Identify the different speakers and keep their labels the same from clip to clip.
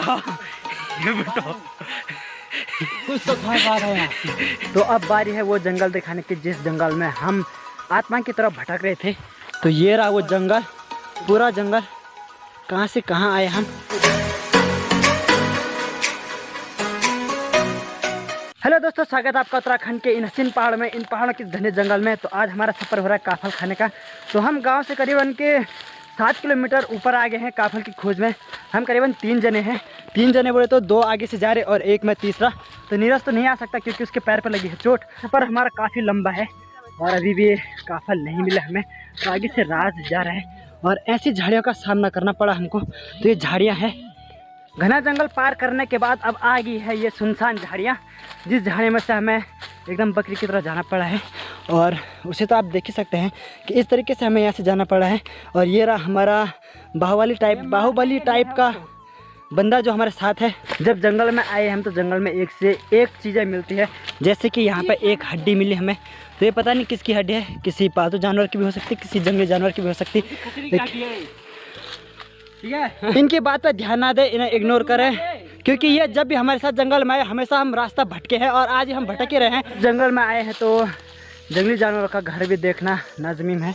Speaker 1: ये बेटा कुछ तो खास बात है यहाँ। तो अब बारी है वो जंगल दिखाने की जिस जंगल में हम आत्मा की तरफ भटक रहे थे। तो ये रहा वो जंगल, पूरा जंगल। कहाँ से कहाँ आए हम। हेलो दोस्तों, स्वागत है आपका उत्तराखंड के इन हसीन पहाड़ में, इन पहाड़ों के घने जंगल में। तो आज हमारा सफ़र हो रहा है काफल खाने का। तो हम गांव से करीबन के 7 किलोमीटर ऊपर आ गए हैं काफल की खोज में। हम करीबन 3 जने हैं। 3 जने बोले तो 2 आगे से जा रहे और एक मैं तीसरा। तो नीरज तो नहीं आ सकता क्योंकि उसके पैर पर लगी है चोट। सफ़र हमारा काफ़ी लंबा है और अभी भी काफल नहीं मिला हमें। तो आगे से राज जा रहा है और ऐसी झाड़ियों का सामना करना पड़ा हमको। तो ये झाड़ियाँ हैं। घना जंगल पार करने के बाद अब आ गई है ये सुनसान झाड़ियाँ, जिस झाड़ी में से हमें एकदम बकरी की तरह जाना पड़ा है। और उसे तो आप देख ही सकते हैं कि इस तरीके से हमें यहाँ से जाना पड़ा है। और ये रहा हमारा बाहुबली टाइप का बंदा जो हमारे साथ है। जब जंगल में आए हम तो जंगल में एक से एक चीज़ें मिलती है। जैसे कि यहाँ पर एक हड्डी मिली हमें। तो ये पता नहीं किसकी हड्डी है, किसी पालतू जानवर की भी हो सकती, किसी जंगली जानवर की भी हो सकती। ठीक है, इनकी बात पर ध्यान ना दे, इन्हें इग्नोर करें क्योंकि ये जब भी हमारे साथ जंगल में आए हमेशा हम रास्ता भटके हैं और आज ही हम भटक ही रहे हैं। जंगल में आए हैं तो जंगली जानवरों का घर भी देखना लाज़मी है।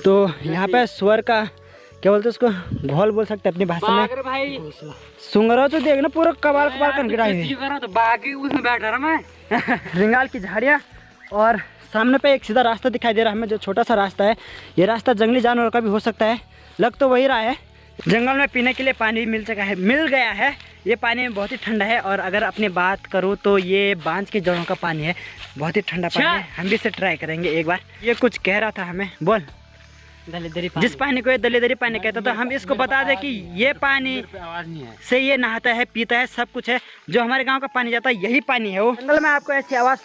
Speaker 1: तो यहाँ पे सुअर का क्या बोलते हैं उसको, घोल बोल सकते हैं अपनी भाषा में। भाई सुंगरा तो देखना पूरा कबाल कर गिरा है तो बाकी उसमें बैठा रहा मैं। रिंगाल की झाड़ियाँ और सामने पे एक सीधा रास्ता दिखाई दे रहा है हमें, जो छोटा सा रास्ता है। ये रास्ता जंगली जानवरों का भी हो सकता है, लग तो वही रहा है। जंगल में पीने के लिए पानी मिल गया है। ये पानी में बहुत ही ठंडा है और अगर अपनी बात करूँ तो ये बांझ की जड़ों का पानी है, बहुत ही ठंडा पानी है। हम भी इसे ट्राई करेंगे एक बार। ये कुछ कह रहा था हमें, बोल। जिस पानी को ये दलेदरी पानी कहता था, हम इसको बता दें कि ये पानी से ये नहाता है, पीता है, सब कुछ है। जो हमारे गाँव का पानी जाता है यही पानी है वो। जंगल में आपको ऐसी आवाज़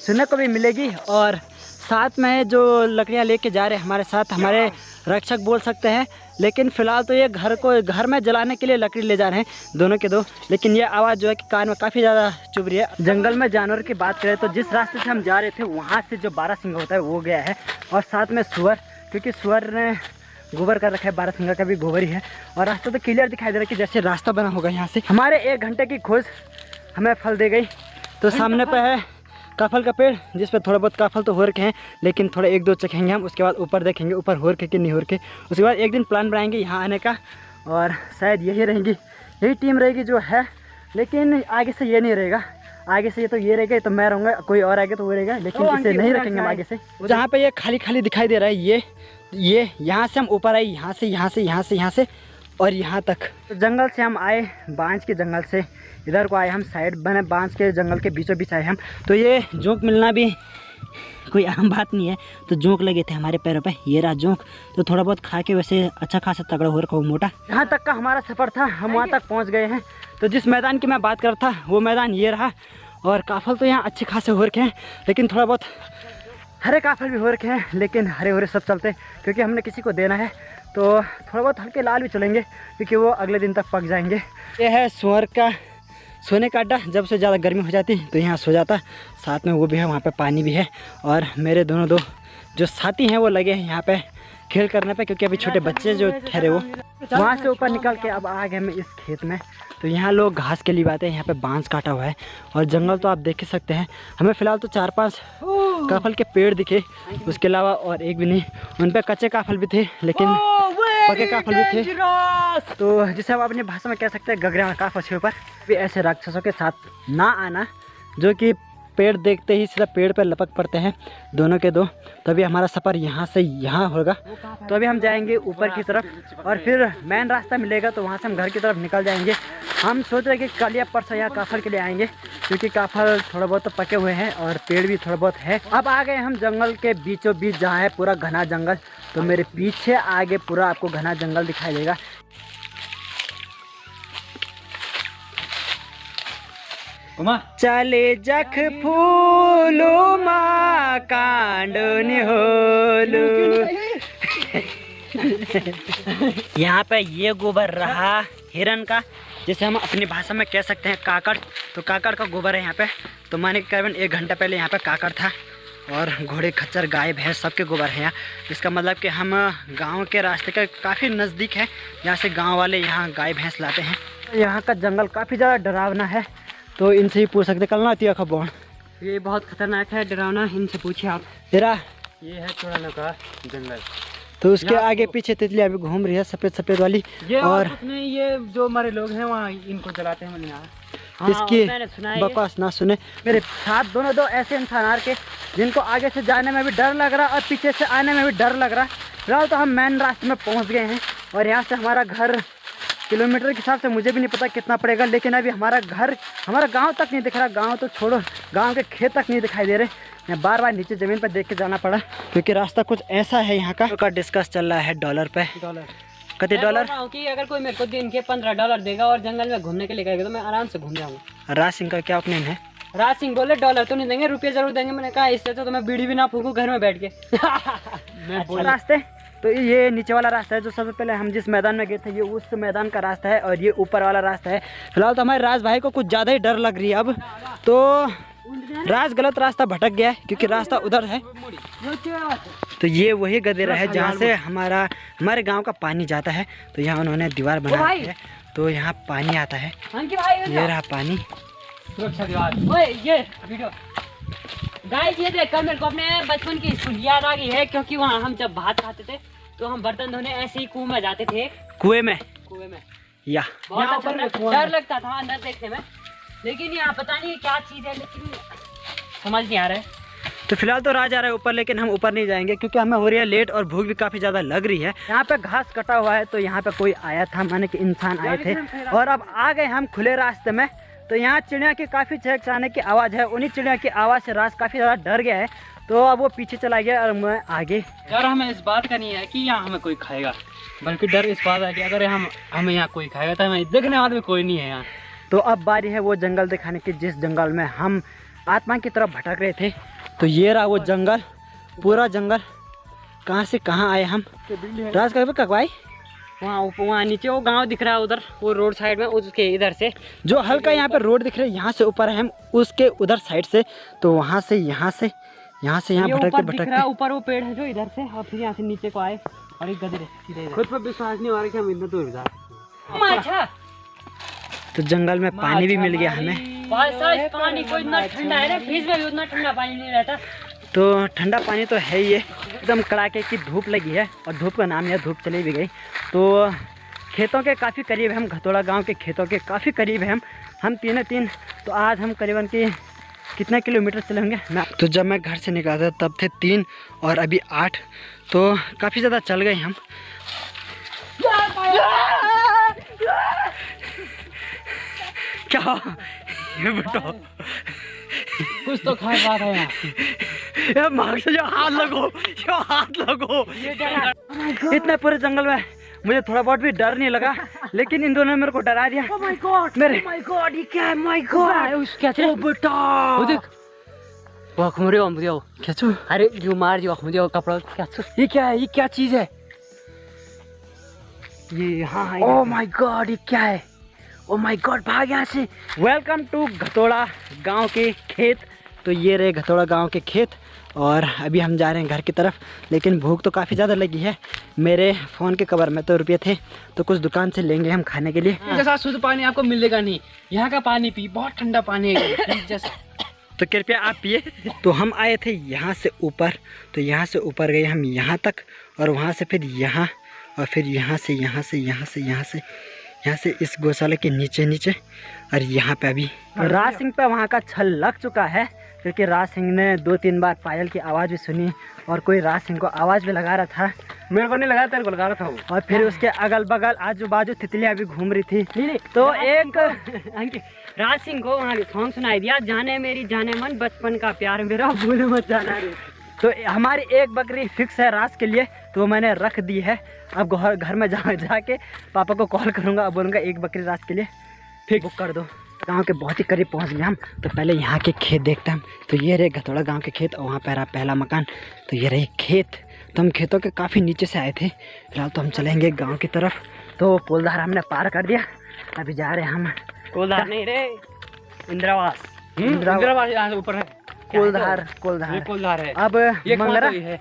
Speaker 1: सुनने को भी मिलेगी। और साथ में जो लकड़ियाँ लेके जा रहे हैं हमारे साथ, हमारे रक्षक बोल सकते हैं। लेकिन फ़िलहाल तो ये घर में जलाने के लिए लकड़ी ले जा रहे हैं दोनों के दो। लेकिन ये आवाज़ जो है कि कान में काफ़ी ज़्यादा चुभ रही है। जंगल में जानवर की बात करें तो जिस रास्ते से हम जा रहे थे वहाँ से जो बारहसिंगा होता है वो गया है। और साथ में सुअर, क्योंकि सुअर ने गोबर कर रखा है, बारहसिंगा का भी गोबर ही है। और रास्ता तो क्लियर दिखाई दे रहा है कि जैसे रास्ता बना होगा यहाँ से। हमारे 1 घंटे की खोज हमें फल दे गई। तो सामने पर है काफल का पेड़, जिस पर थोड़ा बहुत काफल तो हो रखे हैं, लेकिन थोड़ा 1-2 चखेंगे हम। उसके बाद ऊपर देखेंगे ऊपर हो रखे कि नहीं हो रखे। उसके बाद एक दिन प्लान बनाएंगे यहाँ आने का और शायद यही टीम रहेगी जो है। लेकिन आगे से ये नहीं रहेगा, आगे से ये तो ये रहेगा, तो मैं रहूँगा, कोई और आगे तो वो रहेगा, लेकिन इसे नहीं रखेंगे हम आगे से। जहाँ पे ये खाली दिखाई दे रहा है ये यहाँ से हम ऊपर आए, यहाँ से और यहाँ तक। तो जंगल से हम आए, बांझ के जंगल से इधर को आए हम, साइड बने बांझ के जंगल के बीचों बीच आए हम। तो ये जोंक मिलना भी कोई आम बात नहीं है। तो जोंक लगे थे हमारे पैरों पे, ये रहा जोंक। तो थोड़ा बहुत खा के वैसे अच्छा खासा तगड़ा हो रखा, मोटा। यहाँ तक का हमारा सफ़र था, हम वहाँ तक पहुँच गए हैं। तो जिस मैदान की मैं बात कर रहा था वो मैदान ये रहा। और काफल तो यहाँ अच्छे खासे हो रखे हैं, लेकिन थोड़ा बहुत हरे काफल भी हो रखे हैं। लेकिन हरे हरे सब चलते हैं क्योंकि हमने किसी को देना है। तो थोड़ा बहुत हल्के लाल भी चलेंगे क्योंकि वो अगले दिन तक पक जाएंगे। ये है सुअर का सोने का अड्डा। जब से ज़्यादा गर्मी हो जाती तो यहाँ सो जाता। साथ में वो भी है, वहाँ पे पानी भी है। और मेरे दोनों जो साथी हैं वो लगे हैं यहाँ पे खेल करने पे, क्योंकि अभी छोटे बच्चे जो ठहरे वो वहाँ से ऊपर निकल के अब आ गए मैं इस खेत में। तो यहाँ लोग घास के लिए आते हैं। यहाँ पे बांस काटा हुआ है और जंगल तो आप देख ही सकते हैं। हमें फ़िलहाल तो 4-5 काफल के पेड़ दिखे, उसके अलावा और एक भी नहीं। उन पे कच्चे काफल भी थे लेकिन पके काफल भी थे। तो जिसे हम अपनी भाषा में कह सकते हैं गगरा काफल के ऊपर भी ऐसे राक्षसों के साथ ना आना, जो कि पेड़ देखते ही सीधा पेड़ पर लपक पड़ते हैं दोनों के दो। तो अभी हमारा सफ़र यहाँ से यहाँ होगा। तो अभी हम जाएंगे ऊपर की तरफ और फिर मेन रास्ता मिलेगा तो वहाँ से हम घर की तरफ निकल जाएंगे। हम सोच रहे हैं कि कल या परसों यहाँ काफल के लिए आएंगे, क्योंकि काफल थोड़ा बहुत तो पके हुए हैं और पेड़ भी थोड़ा बहुत है। अब आ गए हम जंगल के बीचों बीच, जहाँ है पूरा घना जंगल। तो मेरे पीछे आगे पूरा आपको घना जंगल दिखाई देगा। चले जख फूलो मा कांड निहोलू। यहाँ पे ये गोबर रहा हिरन का, जिसे हम अपनी भाषा में कह सकते हैं काकड़। तो काकड़ का गोबर है यहाँ पे। तो मैंने करीबन 1 घंटा पहले यहाँ पे काकड़ था और घोड़े खच्चर गाय भैंस सबके गोबर है यहाँ। इसका मतलब कि हम गांव के रास्ते के काफ़ी नज़दीक है, जहाँ से गांव वाले यहाँ गाय भैंस लाते हैं। यहाँ का जंगल काफ़ी ज़्यादा डरावना है, तो इनसे ही पूछ सकते। कल ना आती है खबौन,
Speaker 2: ये बहुत खतरनाक है, डरावना, इनसे पूछिए आप।
Speaker 1: तेरा
Speaker 2: ये है चुड़ाने का जंगल।
Speaker 1: तो उसके आगे पीछे तितलियाँ भी घूम रही है, सफ़ेद सफ़ेद वाली।
Speaker 2: ये
Speaker 1: और
Speaker 2: कुछ नहीं, ये जो हमारे लोग हैं वहाँ इनको जलाते हैं। मैंने यहाँ
Speaker 1: इसकी
Speaker 2: मैंने सुना है
Speaker 1: बकवास ना सुने। मेरे साथ दोनों दो ऐसे इंसान आ के जिनको आगे से जाने में भी डर लग रहा और पीछे से आने में भी डर लग रहा। फिलहाल तो हम मेन रास्ते में पहुंच गए हैं और यहाँ से हमारा घर किलोमीटर के हिसाब से मुझे भी नहीं पता कितना पड़ेगा, लेकिन अभी हमारा घर, हमारा गांव तक नहीं दिख रहा। गांव तो छोड़ो, गांव के खेत तक नहीं दिखाई दे रहे। मैं बार बार नीचे ज़मीन पर देख के जाना पड़ा क्योंकि रास्ता कुछ ऐसा है। यहाँ का डिस्कस चल रहा है डॉलर पे। कितने डॉलर?
Speaker 2: कि अगर कोई मेरे को दिन के $15 देगा और जंगल में घूमने के लिए कहेगा तो मैं आराम से घूम जाऊँगा।
Speaker 1: राज सिंह का क्या ओपिनियन है?
Speaker 2: राज सिंह बोले डॉलर तो नहीं देंगे, रुपये जरूर देंगे। मैंने कहा इससे तो मैं बीड़ी भी ना फूकूं घर में बैठ के।
Speaker 1: अच्छा रास्ते तो ये नीचे वाला रास्ता है जो सबसे पहले हम जिस मैदान में गए थे, ये उस मैदान का रास्ता है और ये ऊपर वाला रास्ता है। फिलहाल तो हमारे राज भाई को कुछ ज़्यादा ही डर लग रही है अब, तो राज गलत रास्ता भटक गया है क्योंकि रास्ता उधर है। तो ये वही गदेरा है जहाँ से हमारे गांव का पानी जाता है। तो यहाँ उन्होंने दीवार बनाई है, तो यहाँ पानी आता है। ये रहा पानी।
Speaker 2: ये वीडियो गाइस, ये देखकर मेरे को अपने बचपन की स्कूल याद आ गई है, क्योंकि वहाँ हम जब भात खाते थे तो हम बर्तन धोने ऐसे ही कुएं में जाते थे।
Speaker 1: कुएं में
Speaker 2: या बहुत डर लगता था अंदर देखने में, लेकिन यहाँ पता नहीं क्या चीज़ है, लेकिन समझ नहीं आ रहा है।
Speaker 1: तो फिलहाल तो राज आ रहा है ऊपर, लेकिन हम ऊपर नहीं जाएंगे क्योंकि हमें हो रही है लेट और भूख भी काफ़ी ज़्यादा लग रही है। यहाँ पे घास कटा हुआ है, तो यहाँ पे कोई आया था, माने कि इंसान आए थे और अब आ गए हम खुले रास्ते में। तो यहाँ चिड़िया की काफ़ी चहचहाने की आवाज़ है। उन्हीं चिड़िया की आवाज़ से राज काफ़ी ज़्यादा डर गया है, तो अब वो पीछे चला गया और मैं आगे।
Speaker 2: डर हमें इस बात का नहीं है कि यहाँ हमें कोई खाएगा, बल्कि डर इस बात है कि अगर हमें यहाँ कोई खाएगा तो हमें देखने वाले कोई नहीं है यहाँ।
Speaker 1: तो अब बारी है वो जंगल दिखाने की जिस जंगल में हम आत्मा की तरफ भटक रहे थे। तो ये रहा वो जंगल, पूरा जंगल। कहाँ से कहाँ आए हम? राज का भाई
Speaker 2: वहाँ नीचे वो गांव दिख रहा है, उधर वो रोड साइड में, उसके इधर से
Speaker 1: जो हल्का यहाँ पे रोड दिख रहा है, यहाँ से ऊपर है हम उसके उधर साइड से। तो वहाँ से यहाँ भटकते
Speaker 2: ऊपर वो पेड़ है जो इधर से, और फिर यहाँ से नीचे को आए और एक गधे सीधे। खुद पर विश्वास नहीं हो रहा कि हम इतना दूर जा।
Speaker 1: तो जंगल में पानी भी मिल गया हमें।
Speaker 2: पानी को इतना ठंडा है ना, फ्रिज में भी उतना ठंडा पानी नहीं रहता।
Speaker 1: तो ठंडा पानी तो है ही है, एकदम कड़ाके की धूप लगी है और धूप का नाम है, धूप चली भी गई। तो खेतों के काफ़ी करीब है हम, घतोड़ा गांव के खेतों के काफ़ी करीब है हम तीन। तो आज हम करीबन के कितने किलोमीटर चले होंगे तो जब मैं घर से निकला था तब थे 3 और अभी 8, तो काफ़ी ज़्यादा चल गए हम। क्या ये बताओ,
Speaker 2: कुछ तो खास बात है यहाँ।
Speaker 1: मार्ग से जो हाथ लगो इतने पूरे जंगल में मुझे थोड़ा बहुत भी डर नहीं लगा, लेकिन इन दोनों ने मेरे को डरा दिया।
Speaker 2: Oh my God,
Speaker 1: मेरे
Speaker 2: oh my God, ये क्या है? My God, क्या है? ओ बेटा, वो देख, वो खमुरे हम दियो, क्या चू? अरे जो मार जो हम दियो कपड़ा, क्या चू? ये क्या है? ये क्या चीज़ है?
Speaker 1: ये हाँ,
Speaker 2: Oh my God, ये क्या है? Oh my God, भाग यहाँ से।
Speaker 1: वेलकम टू घतोड़ा गांव के खेत। तो ये रहे घतोड़ा गांव के खेत और अभी हम जा रहे हैं घर की तरफ, लेकिन भूख तो काफ़ी ज़्यादा लगी है। मेरे फ़ोन के कवर में तो रुपये थे, तो कुछ दुकान से लेंगे हम खाने के लिए।
Speaker 2: जैसा शुद्ध पानी आपको मिलेगा नहीं, यहाँ का पानी पी, बहुत ठंडा पानी है जैसा।
Speaker 1: तो कृपया आप पिए। तो हम आए थे यहाँ से ऊपर, तो यहाँ से ऊपर गए हम यहाँ तक और वहाँ से फिर यहाँ और फिर यहाँ से इस गौशाला के नीचे और यहाँ पे अभी राज सिंह पे वहाँ का छल लग चुका है, क्योंकि राज सिंह ने 2-3 बार पायल की आवाज़ भी सुनी और कोई राज सिंह को आवाज़ भी लगा रहा था।
Speaker 2: मेरे को नहीं लगा, तेरे को लगा रहा था वो।
Speaker 1: और फिर उसके अगल बगल आजू बाजू तितलियाँ भी घूम रही थी।
Speaker 2: नहीं,
Speaker 1: तो एक
Speaker 2: राज सिंह को वहाँ सॉन्ग सुनाई दिया, जाने मेरी जाने मन बचपन का प्यार मेरा भूल मत जाना।
Speaker 1: तो हमारी एक बकरी फिक्स है राज के लिए, तो मैंने रख दी है। अब घर में जाके पापा को कॉल करूँगा, अब बोलूँगा एक बकरी राज के लिए फिक्स बुक कर दो। गांव के बहुत ही करीब पहुंच गए हम। तो पहले यहाँ के खेत देखते हैं। तो ये रहे घतोड़ा गांव के खेत और वहाँ पे रहा पहला मकान। तो ये रहे खेत। तो हम खेतों के काफ़ी नीचे से आए थे। फिलहाल तो हम चलेंगे गांव की तरफ। तो पोलधार हमने पार कर दिया, अभी जा रहे हैं हम।
Speaker 2: पोलधार नहीं रे, इंदिरावास यहाँ से ऊपर है।
Speaker 1: कोलधार है। अब मंगरा है,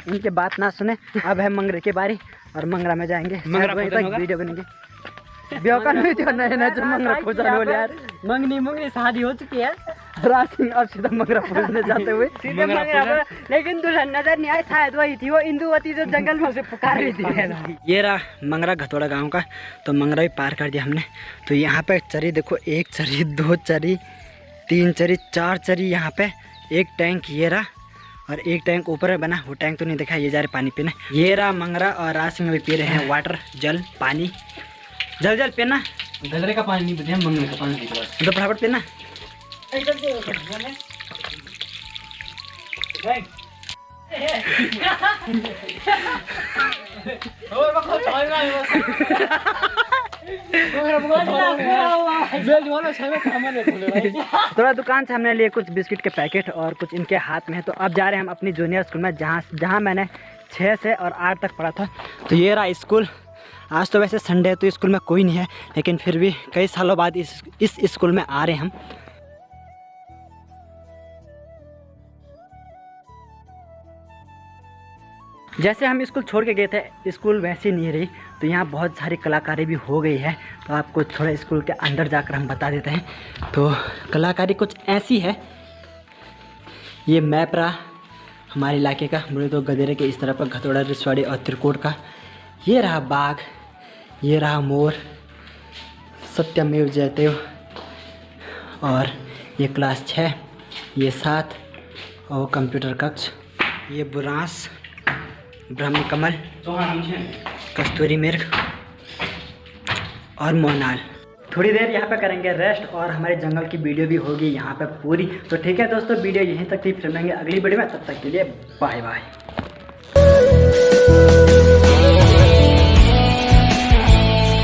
Speaker 1: इनके बात ना सुने। अब है मंगरे की बारी और मंगरा में जाएंगे, वीडियो बनेंगे। ब्योका नहीं थी नए नए जो मंगरा पूजा बोल यार
Speaker 2: मंगनी शादी हो चुकी है।
Speaker 1: रासिंग अब सीधा मंगरा पूजने जाते हुए
Speaker 2: सीधे मंगरा, लेकिन दुल्हन नजर नहीं आई, शायद वही थी वो इंदुवती जो जंगल में से पुकार रही थी।
Speaker 1: ये रहा मंगरा घतोड़ा गांव का। तो मंगरा भी पार कर दिया हमने। तो यहाँ पे चरी देखो, 1 चरी 2 चरी 3 चरी 4 चरी, यहाँ पे एक टैंक ये रहा और एक टैंक ऊपर में बना, वो टैंक तो नहीं देखा। ये जा रहे पानी पीने। ये रहा मंगरा और रासिंग भी पी रहे हैं वाटर, जल पानी। जल जल पीना,
Speaker 2: गजरे का पानी नहीं पीते हैं, मंगरे का पानी पीते हैं।
Speaker 1: तो फटाफट पीना। थोड़ा दुकान से हमने लिए कुछ बिस्किट के पैकेट और कुछ इनके हाथ में है। तो अब जा रहे हैं हम अपनी जूनियर स्कूल में, जहाँ मैंने 6 से और 8 तक पढ़ा था। तो ये रहा स्कूल। आज तो वैसे संडे है तो स्कूल में कोई नहीं है, लेकिन फिर भी कई सालों बाद इस स्कूल में आ रहे हैं हम। जैसे हम स्कूल छोड़ के गए थे, स्कूल वैसी नहीं रही। तो यहाँ बहुत सारी कलाकारी भी हो गई है। तो आपको थोड़ा स्कूल के अंदर जाकर हम बता देते हैं। तो कलाकारी कुछ ऐसी है। ये मैप रहा हमारे इलाके का, बोले तो गदेरे के इस तरफ का, घतोड़ा, रिसवाड़ी और त्रिकोट का। ये रहा बाघ, ये रहा मोर, सत्यमेव जयते। और ये क्लास 6, ये 7 और कंप्यूटर कक्ष, ये बुरांस, ब्रह्म कमल, कस्तूरी मृग और मोनाल। थोड़ी देर यहाँ पे करेंगे रेस्ट और हमारे जंगल की वीडियो भी होगी यहाँ पे पूरी। तो ठीक है दोस्तों, वीडियो यहीं तक थी, फिर मिलेंगे अगली वीडियो में। तब तक के लिए बाय बाय।